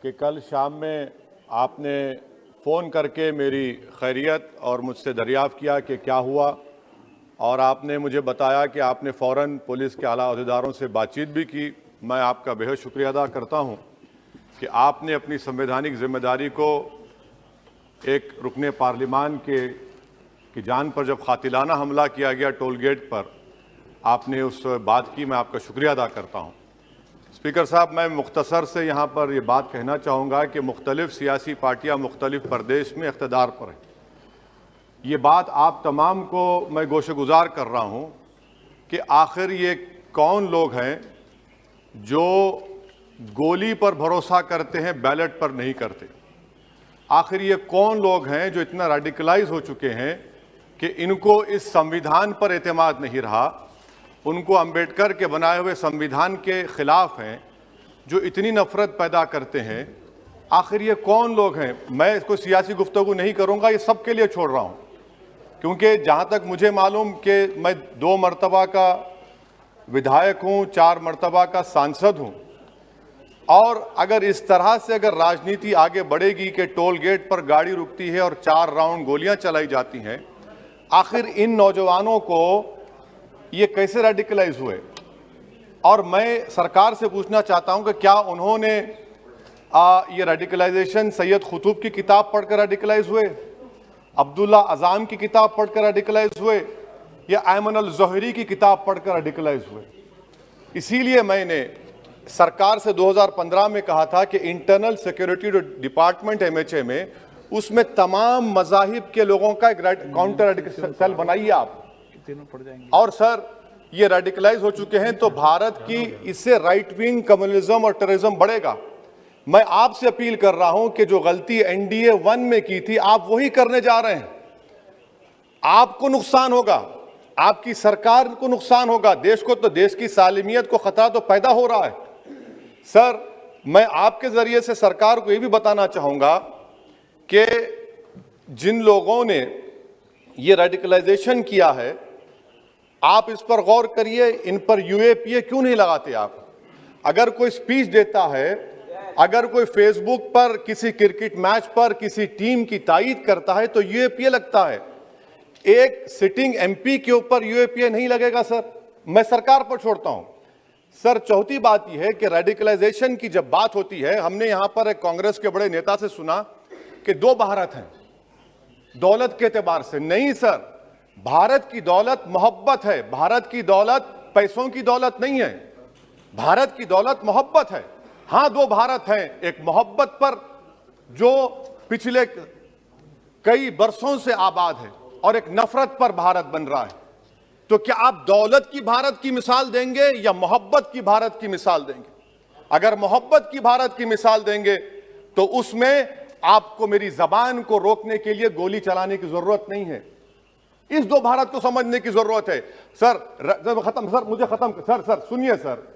कि कल शाम में आपने फ़ोन करके मेरी खैरियत और मुझसे दरियाफ़्त किया कि क्या हुआ, और आपने मुझे बताया कि आपने फ़ौरन पुलिस के आला अहदेदारों से बातचीत भी की। मैं आपका बेहद शुक्रिया अदा करता हूं कि आपने अपनी संवैधानिक ज़िम्मेदारी को एक रुकने पार्लिमान की जान पर जब कातिलाना हमला किया गया टोल गेट पर, आपने उस बात की। मैं आपका शुक्रिया अदा करता हूं। स्पीकर साहब, मैं मुख्तसर से यहाँ पर ये बात कहना चाहूँगा कि मुख्तलिफ सियासी पार्टियाँ मुख्तलिफ प्रदेश में इक़्तिदार पर हैं। ये बात आप तमाम को मैं गोशेगुजार कर रहा हूँ कि आखिर ये कौन लोग हैं जो गोली पर भरोसा करते हैं, बैलेट पर नहीं करते। आखिर ये कौन लोग हैं जो इतना रेडिकलाइज हो चुके हैं कि इनको इस संविधान पर एतमाद नहीं रहा, उनको अंबेडकर के बनाए हुए संविधान के खिलाफ हैं, जो इतनी नफरत पैदा करते हैं। आखिर ये कौन लोग हैं? मैं इसको सियासी गुफ्तगू नहीं करूंगा, ये सबके लिए छोड़ रहा हूं, क्योंकि जहां तक मुझे मालूम कि मैं 2 मरतबा का विधायक हूं, 4 मरतबा का सांसद हूं, और अगर इस तरह से अगर राजनीति आगे बढ़ेगी कि टोल गेट पर गाड़ी रुकती है और 4 राउंड गोलियां चलाई जाती हैं, आखिर इन नौजवानों को ये कैसे रेडिकलाइज हुए? और मैं सरकार से पूछना चाहता हूं कि क्या उन्होंने ये रेडिकलाइजेशन सैयद कुतुब की किताब पढ़कर रेडिकलाइज हुए, अब्दुल्ला अज़ाम की किताब पढ़कर रेडिकलाइज हुए, या अयमन अल ज़ोहरी की किताब पढ़कर रेडिकलाइज हुए? इसीलिए मैंने सरकार से 2015 में कहा था कि इंटरनल सिक्योरिटी डिपार्टमेंट MHA में, उसमें तमाम मज़ाहिब के लोगों का एक काउंटर रेडिकल सेल बनाइए आप। और सर, ये रेडिकलाइज हो चुके हैं तो भारत की इससे राइट विंग कम्युनिज्म और टेररिज्म बढ़ेगा। मैं आपसे अपील कर रहा हूं कि जो गलती NDA 1 में की थी, आप वही करने जा रहे हैं। आपको नुकसान होगा, आपकी सरकार को नुकसान होगा, देश को तो, देश की सालिमियत को खतरा तो पैदा हो रहा है। सर, मैं आपके जरिए से सरकार को यह भी बताना चाहूंगा कि जिन लोगों ने ये रेडिकलाइजेशन किया है, आप इस पर गौर करिए, इन पर UAPA क्यों नहीं लगाते आप? अगर कोई स्पीच देता है, अगर कोई फेसबुक पर किसी क्रिकेट मैच पर किसी टीम की तायीद करता है तो UAPA लगता है। एक सिटिंग MP के ऊपर UAPA नहीं लगेगा सर। मैं सरकार पर छोड़ता हूं। सर, चौथी बात यह है कि रेडिकलाइजेशन की जब बात होती है, हमने यहां पर एक कांग्रेस के बड़े नेता से सुना कि 2 भारत हैं दौलत के एतबार से। नहीं सर, भारत की दौलत मोहब्बत है। भारत की दौलत पैसों की दौलत नहीं है, भारत की दौलत मोहब्बत है। हां, 2 भारत हैं, एक मोहब्बत पर जो पिछले कई बरसों से आबाद है, और एक नफरत पर भारत बन रहा है। तो क्या आप दौलत की भारत की मिसाल देंगे या मोहब्बत की भारत की मिसाल देंगे? अगर मोहब्बत की भारत की मिसाल देंगे तो उसमें आपको मेरी जबान को रोकने के लिए गोली चलाने की जरूरत नहीं है। इस 2 भारत को समझने की जरूरत है। सर, खत्म सर, मुझे खत्म सर सुनिए सर,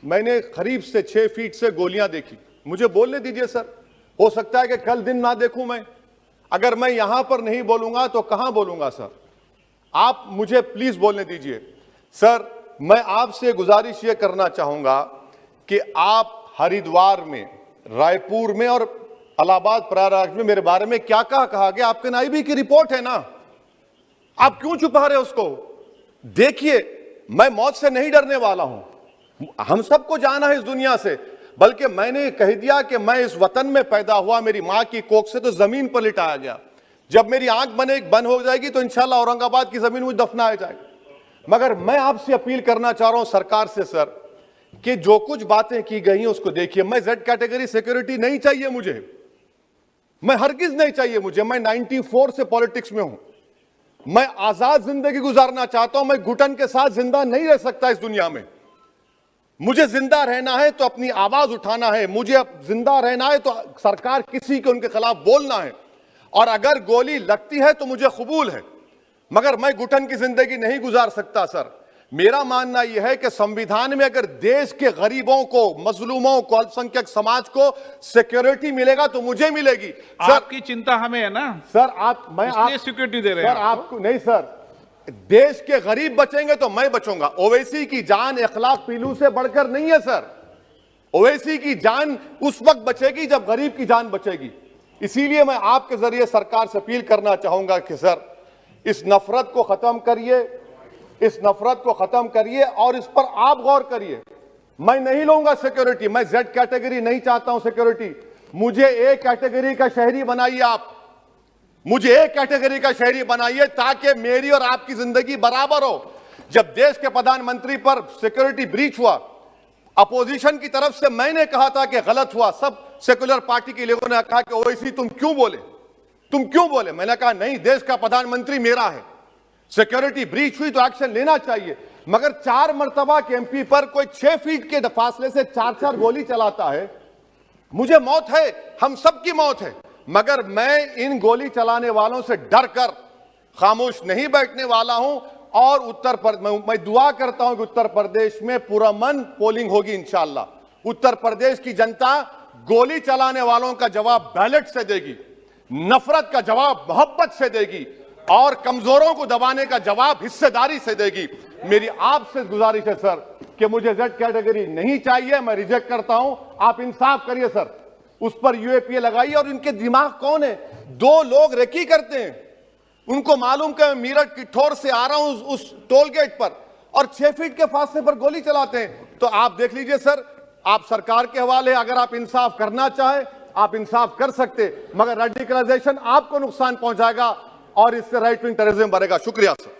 मैंने करीब से 6 फीट से गोलियां देखी, मुझे बोलने दीजिए सर। हो सकता है कि कल दिन ना देखूं मैं। अगर मैं यहां पर नहीं बोलूंगा तो कहां बोलूंगा सर? आप मुझे प्लीज बोलने दीजिए। सर, मैं आपसे गुजारिश यह करना चाहूंगा कि आप हरिद्वार में, रायपुर में और इलाहाबाद प्रयागराज में मेरे बारे में क्या कहा गया? आपके नायबी की रिपोर्ट है ना, आप क्यों छुपा रहे उसको? देखिए, मैं मौत से नहीं डरने वाला हूं, हम सबको जाना है इस दुनिया से। बल्कि मैंने कह दिया कि मैं इस वतन में पैदा हुआ, मेरी मां की कोख से तो जमीन पर लिटाया गया। जब मेरी आंख बंद हो जाएगी तो इंशाल्लाह औरंगाबाद की जमीन मुझे दफनाया जाएगा। मगर मैं आपसे अपील करना चाह रहा हूं सरकार से सर, कि जो कुछ बातें की गई हैं उसको देखिए। मैं Z कैटेगरी सिक्योरिटी नहीं चाहिए मुझे, मैं हरगिज नहीं चाहिए मुझे। मैं 94 से पॉलिटिक्स में हूं। मैं आजाद जिंदगी गुजारना चाहता हूं। मैं घुटन के साथ जिंदा नहीं रह सकता इस दुनिया में। मुझे जिंदा रहना है तो अपनी आवाज उठाना है, मुझे जिंदा रहना है तो सरकार किसी के उनके खिलाफ बोलना है, और अगर गोली लगती है तो मुझे कबूल है, मगर मैं घुटन की जिंदगी नहीं गुजार सकता सर। मेरा मानना यह है कि संविधान में अगर देश के गरीबों को, मजलूमों को, अल्पसंख्यक समाज को सिक्योरिटी मिलेगा तो मुझे मिलेगी। सर, आपकी चिंता हमें है ना सर। मैं सिक्योरिटी दे रहे हैं सर, आपको नहीं सर। देश के गरीब बचेंगे तो मैं बचूंगा। ओवैसी की जान इखलाक पीलू से बढ़कर नहीं है सर। ओवैसी की जान उस वक्त बचेगी जब गरीब की जान बचेगी। इसीलिए मैं आपके जरिए सरकार से अपील करना चाहूंगा कि सर, इस नफरत को खत्म करिए, इस नफरत को खत्म करिए और इस पर आप गौर करिए। मैं नहीं लूंगा सिक्योरिटी, मैं जेड कैटेगरी नहीं चाहता हूं सिक्योरिटी। मुझे ए कैटेगरी का शहरी बनाइए आप, मुझे ए कैटेगरी का शहरी बनाइए ताकि मेरी और आपकी जिंदगी बराबर हो। जब देश के प्रधानमंत्री पर सिक्योरिटी ब्रीच हुआ, अपोजिशन की तरफ से मैंने कहा था कि गलत हुआ, सब सेकुलर पार्टी के लोगों ने कहा कि ओवैसी तुम क्यों बोले। मैंने कहा नहीं, देश का प्रधानमंत्री मेरा है, सिक्योरिटी ब्रीच हुई तो एक्शन लेना चाहिए। मगर 4 मर्तबा के एमपी पर कोई 6 फीट के फासले से 4-4 गोली चलाता है। मुझे मौत है, हम सबकी मौत है, मगर मैं इन गोली चलाने वालों से डर कर खामोश नहीं बैठने वाला हूं। और मैं दुआ करता हूं कि उत्तर प्रदेश में पुरअमन पोलिंग होगी इंशाअल्लाह। उत्तर प्रदेश की जनता गोली चलाने वालों का जवाब बैलेट से देगी, नफरत का जवाब मोहब्बत से देगी और कमजोरों को दबाने का जवाब हिस्सेदारी से देगी। मेरी आपसे गुजारिश है सर कि मुझे जेड कैटेगरी नहीं चाहिए, मैं रिजेक्ट करता हूं। आप इंसाफ करिए सर, उस पर यूएपीए लगाइए। और इनके दिमाग कौन है? 2 लोग रेकी करते हैं, उनको मालूम कि मैं मीरठ किठौर से आ रहा हूं उस टोल गेट पर, और 6 फीट के फासले पर गोली चलाते हैं। तो आप देख लीजिए सर, आप सरकार के हवाले, अगर आप इंसाफ करना चाहे आप इंसाफ कर सकते, मगर रेडिकलाइजेशन आपको नुकसान पहुंचाएगा और इससे राइट विंग टेररिज्म बढ़ेगा। शुक्रिया सर।